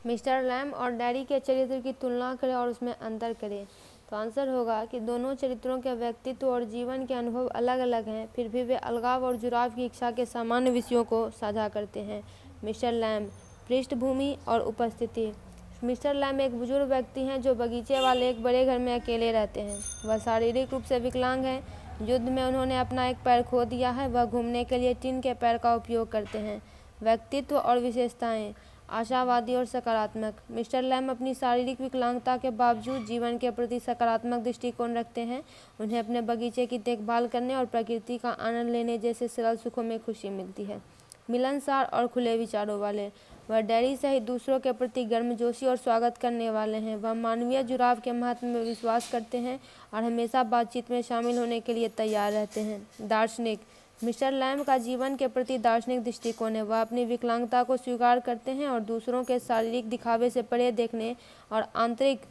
Mr Lam और dairy के चरित्र की तुलना करें और उसमें अंतर करें, तो आंसर होगा कि दोनों चरित्रों के व्यक्तित्व और जीवन के अनुभव अलग अलग हैं, फिर भी वे अलगाव और जुड़ाव की इच्छा के सामान्य विषयों को साझा करते हैं। मिस्टर लैम, पृष्ठभूमि और उपस्थिति। मिस्टर लैम एक बुजुर्ग व्यक्ति हैं जो बगीचे वाले एक बड़े घर में अकेले रहते हैं। वह शारीरिक रूप से विकलांग हैं। युद्ध में उन्होंने अपना एक पैर खो दिया है। वह घूमने के लिए टिन के पैर का उपयोग करते हैं। व्यक्तित्व और विशेषताएं। आशावादी और सकारात्मक। मिस्टर लैम अपनी शारीरिक विकलांगता के बावजूद जीवन के प्रति सकारात्मक दृष्टिकोण रखते हैं। उन्हें अपने बगीचे की देखभाल करने और प्रकृति का आनंद लेने जैसे सरल सुखों में खुशी मिलती है। मिलनसार और खुले विचारों वाले। वह डेयरी सहित दूसरों के प्रति गर्मजोशी और स्वागत करने वाले हैं। वह मानवीय जुड़ाव के महत्व में विश्वास करते हैं और हमेशा बातचीत में शामिल होने के लिए तैयार रहते हैं। दार्शनिक। मिस्टर लैम का जीवन के प्रति दार्शनिक दृष्टिकोण है। वह अपनी विकलांगता को स्वीकार करते हैं और दूसरों के शारीरिक दिखावे से परे देखने और आंतरिक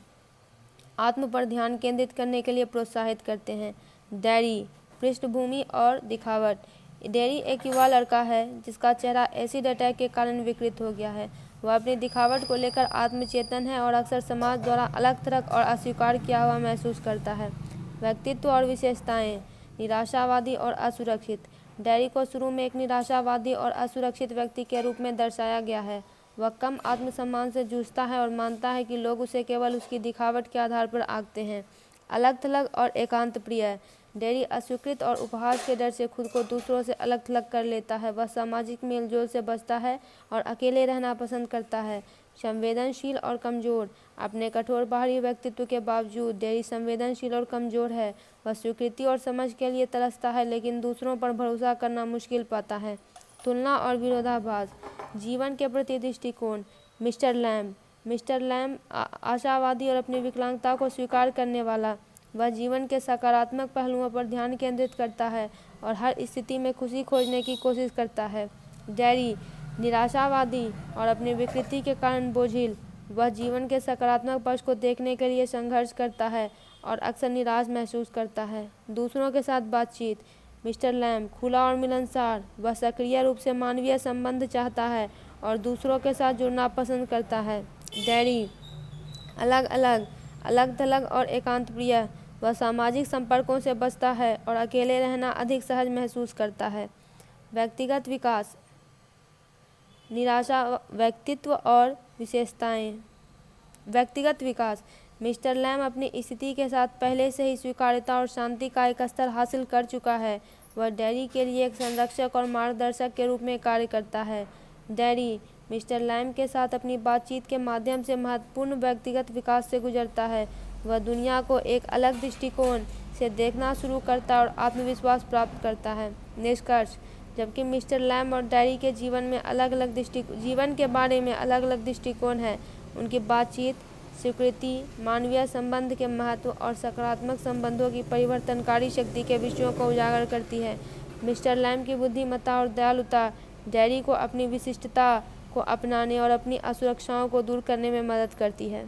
आत्म पर ध्यान केंद्रित करने के लिए प्रोत्साहित करते हैं। डेयरी, पृष्ठभूमि और दिखावट। डेयरी एक युवा लड़का है जिसका चेहरा एसिड अटैक के कारण विकृत हो गया है। वह अपनी दिखावट को लेकर आत्मचेतन है और अक्सर समाज द्वारा अलग थलग और अस्वीकार किया हुआ महसूस करता है। व्यक्तित्व और विशेषताएं। निराशावादी और असुरक्षित। डेयरी को शुरू में एक निराशावादी और असुरक्षित व्यक्ति के रूप में दर्शाया गया है। वह कम आत्मसम्मान से जूझता है और मानता है कि लोग उसे केवल उसकी दिखावट के आधार पर आंकते हैं। अलग थलग और एकांत प्रिय। डेयरी अस्वीकृत और उपहास के डर से खुद को दूसरों से अलग थलग कर लेता है। वह सामाजिक मेलजोल से बचता है और अकेले रहना पसंद करता है। संवेदनशील और कमज़ोर। अपने कठोर बाहरी व्यक्तित्व के बावजूद डेयरी संवेदनशील और कमज़ोर है। वह स्वीकृति और समझ के लिए तरसता है लेकिन दूसरों पर भरोसा करना मुश्किल पाता है। तुलना और विरोधाभास। जीवन के प्रति दृष्टिकोण। मिस्टर लैम आशावादी और अपनी विकलांगता को स्वीकार करने वाला। वह जीवन के सकारात्मक पहलुओं पर ध्यान केंद्रित करता है और हर स्थिति में खुशी खोजने की कोशिश करता है। डेयरी निराशावादी और अपनी विकृति के कारण बोझिल। वह जीवन के सकारात्मक पक्ष को देखने के लिए संघर्ष करता है और अक्सर निराश महसूस करता है। दूसरों के साथ बातचीत। मिस्टर लैम खुला और मिलनसार। वह सक्रिय रूप से मानवीय संबंध चाहता है और दूसरों के साथ जुड़ना पसंद करता है। डेयरी अलग थलग और एकांत प्रिय। वह सामाजिक संपर्कों से बचता है और अकेले रहना अधिक सहज महसूस करता है। व्यक्तिगत विकास। निराशा व्यक्तित्व और विशेषताएं। व्यक्तिगत विकास। मिस्टर लैम अपनी स्थिति के साथ पहले से ही स्वीकार्यता और शांति का एक स्तर हासिल कर चुका है। वह डेयरी के लिए एक संरक्षक और मार्गदर्शक के रूप में कार्य करता है। डेयरी मिस्टर लैम के साथ अपनी बातचीत के माध्यम से महत्वपूर्ण व्यक्तिगत विकास से गुजरता है। वह दुनिया को एक अलग दृष्टिकोण से देखना शुरू करता है और आत्मविश्वास प्राप्त करता है। निष्कर्ष। जबकि मिस्टर लैम और डेयरी के जीवन के बारे में अलग अलग दृष्टिकोण हैं, उनकी बातचीत स्वीकृति, मानवीय संबंध के महत्व और सकारात्मक संबंधों की परिवर्तनकारी शक्ति के विषयों को उजागर करती है। मिस्टर लैम की बुद्धिमत्ता और दयालुता डेयरी को अपनी विशिष्टता को अपनाने और अपनी असुरक्षाओं को दूर करने में मदद करती है।